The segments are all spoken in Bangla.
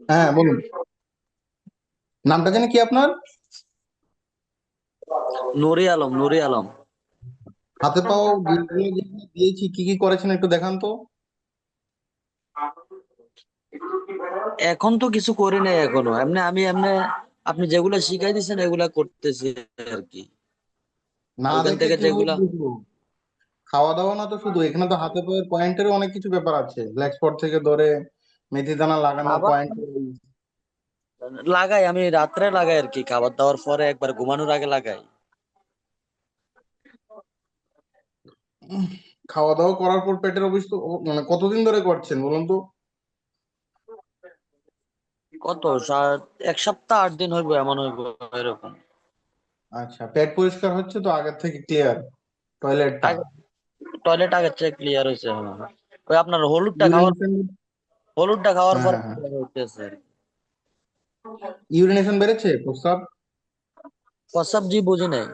হ্যাঁ বলুন। নামটা জানি কি আপনার? নুরি আলম, নুরি আলম। হাতে পাও বিলগুলো যেগুলো দিয়েছি কি কি করেছেন একটু দেখান তো। এখন তো কিছু করি নাই এখনো, এমনি আমি এমনি আপনি যেগুলা শিখাই দিচ্ছেন এগুলা করতেছি আর কি। না ওইখান দেখলে থেকে কিভাবে যেগুলা বুঝবো? খাওয়া দাওয়া না তো শুধু, এখানে তো হাতে পায়ের পয়েন্টেরও অনেক কিছু ব্যাপার আছে, ব্ল্যাক স্পট থেকে ধরে মেথি দানা লাগানো খাবার পয়েন্ট। লাগাই, আমি রাত্রে লাগাই আর কি, খাবার দাবার পরে একবার ঘুমানোর আগে লাগাই। খাওয়া দাওয়া করার পর পেটের অসুস্থ মানে কতদিন ধরে করছেন বলুন তো? কত এক সপ্তাহ 8 দিন হইব, এমন হইব এরকম। আচ্ছা, পেট পরিষ্কার হচ্ছে তো আগের থেকে ক্লিয়ার? টয়লেটটা? আগে টয়লেট আগের চেয়ে ক্লিয়ার হয়েছে, হ্যাঁ। ওই আপনার ইউরিনেশন? হলুদটা খাওয়ার হ্যাঁ পর হ্যাঁ হ্যাঁ। clear হইতেছে আর কি। ইউরিনেশন বেড়েছে, প্রস্রাব? প্রস্রাব, জি বুঝি নাই।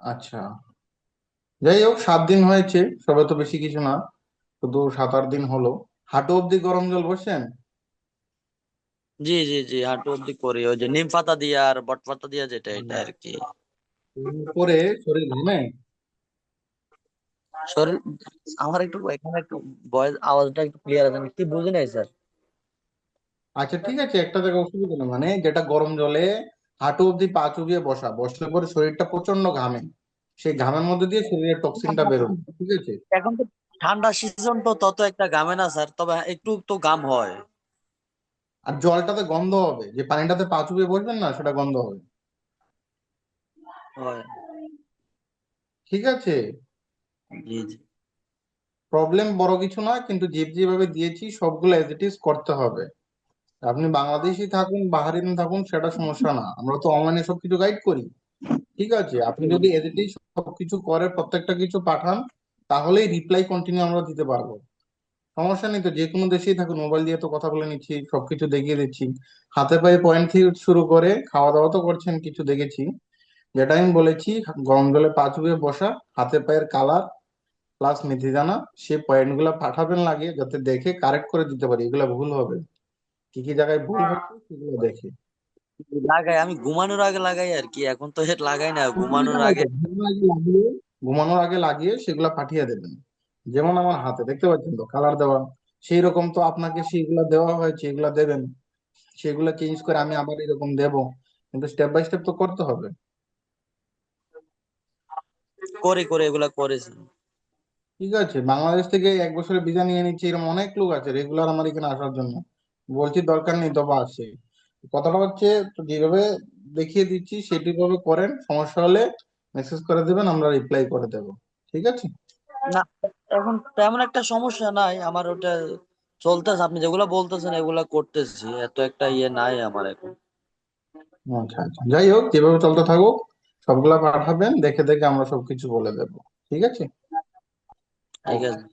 আচ্ছা, যাই হোক 7 দিন হয়েছে, সবে তো বেশি কিছু না, শুধু 7-8 দিন হলো। হাঁটু অব্দি গরম জল বসেন? জি জি জি, হাঁটু অব্দি করি, ওই যে নিম পাতা দিয়া আর বট পাতা দিয়া, যেটা এটা আর কি। করে শরীর ঘামে? শরীর, আমার একটু এখানে একটু ভয়েস আওয়াজটা একটু ক্লিয়ার আছে না, কি বুঝি নাই স্যার। আচ্ছা ঠিক আছে, একটা জায়গায় অসুবিধা নেই, মানে যেটা গরম জলে হাঁটু অব্দি পা চুবিয়ে বসা, বসলে পরে শরীরটা প্রচন্ড ঘামে, সেই ঘামের মধ্যে দিয়ে শরীরের টক্সিনটা বেরোবে, ঠিক আছে? এখন তো ঠান্ডা সিজন, তো তত একটা ঘামে না স্যার, তবে একটু তো ঘাম হয়। আর জলটাতে গন্ধ হবে, যে পানিটাতে পা চুবিয়ে বসবেন না সেটা গন্ধ হবে। হয়। ঠিক আছে, জি জি। প্রবলেম বড় কিছু না, কিন্তু যেভাবে দিয়েছি সবগুলো এজ ইট ইজ করতে হবে। আপনি বাংলাদেশি থাকুন বাহারিন থাকুন সেটা সমস্যা না, আমরা তো অনলাইনে সবকিছু গাইড করি। ঠিক আছে, আপনি যদি এজ ইট ইজ সবকিছু করে প্রত্যেকটা কিছু পাঠান, তাহলেই রিপ্লাই কন্টিনিউ আমরা দিতে পারবো। সমস্যা নেই তো, যে কোনো দেশেই থাকুন মোবাইল দিয়ে তো কথা বলে নিচ্ছি, সবকিছু দেখিয়ে দিচ্ছি। হাতে পায়ে পয়েন্ট থেকে শুরু করে খাওয়া দাওয়া তো করছেন কিছু দেখেছি। যেটা আমি বলেছি, গরম জলে পা চুবিয়ে বসা, হাতে পায়ের কালার প্লাস মেথি দানা, সে পয়েন্ট গুলা পাঠাবেন লাগে, যাতে দেখে কারেক্ট করে দিতে পারি এগুলা ভুল হবে, কি কি জায়গায় ভুল হচ্ছে সেগুলো দেখে। লাগাই, আমি ঘুমানোর আগে লাগাই আর কি, এখন তো হেড লাগাই না, অসুবিধা ঘুমানোর নাই আগে। তো, ঘুমানোর আগে লাগিয়ে সেগুলা পাঠিয়ে দেবেন। যেমন আমার হাতে দেখতে পাচ্ছেন তো কালার দেওয়া, সেই রকম তো আপনাকে সেগুলা দেওয়া হয়েছে, এগুলা দেবেন। সেগুলো চেঞ্জ করে আমি আবার এরকম দেব, কিন্তু স্টেপ বাই স্টেপ তো করতে হবে। করি করি, এগুলা করেছি। ঠিক আছে, বাংলাদেশ থেকে 1 বছরের ভিসা নিয়ে নিচ্ছে এরকম অনেক লোক আছে রেগুলার আমার এখানে আসার জন্য। বলছি দরকার নেই, তবে আসে। কথাটা হচ্ছে, তো যেভাবে দেখিয়ে দিচ্ছি সেটি ভাবে করেন, সমস্যা হলে মেসেজ করে দেবেন, আমরা রিপ্লাই করে দেবো। ঠিক আছে? না, এখন তেমন একটা সমস্যা নাই আমার, ওটা চলতেছে, আপনি যেগুলা বলতেছেন এগুলা করতেছি, এত একটা ইয়ে নাই আমার এখন। আচ্ছা আচ্ছা, যাই হোক যেভাবে চলতে থাকুক, সবগুলা পাঠাবেন, দেখে দেখে আমরা সবকিছু বলে দেবো। ঠিক আছে? ঠিক ওকে। আছে।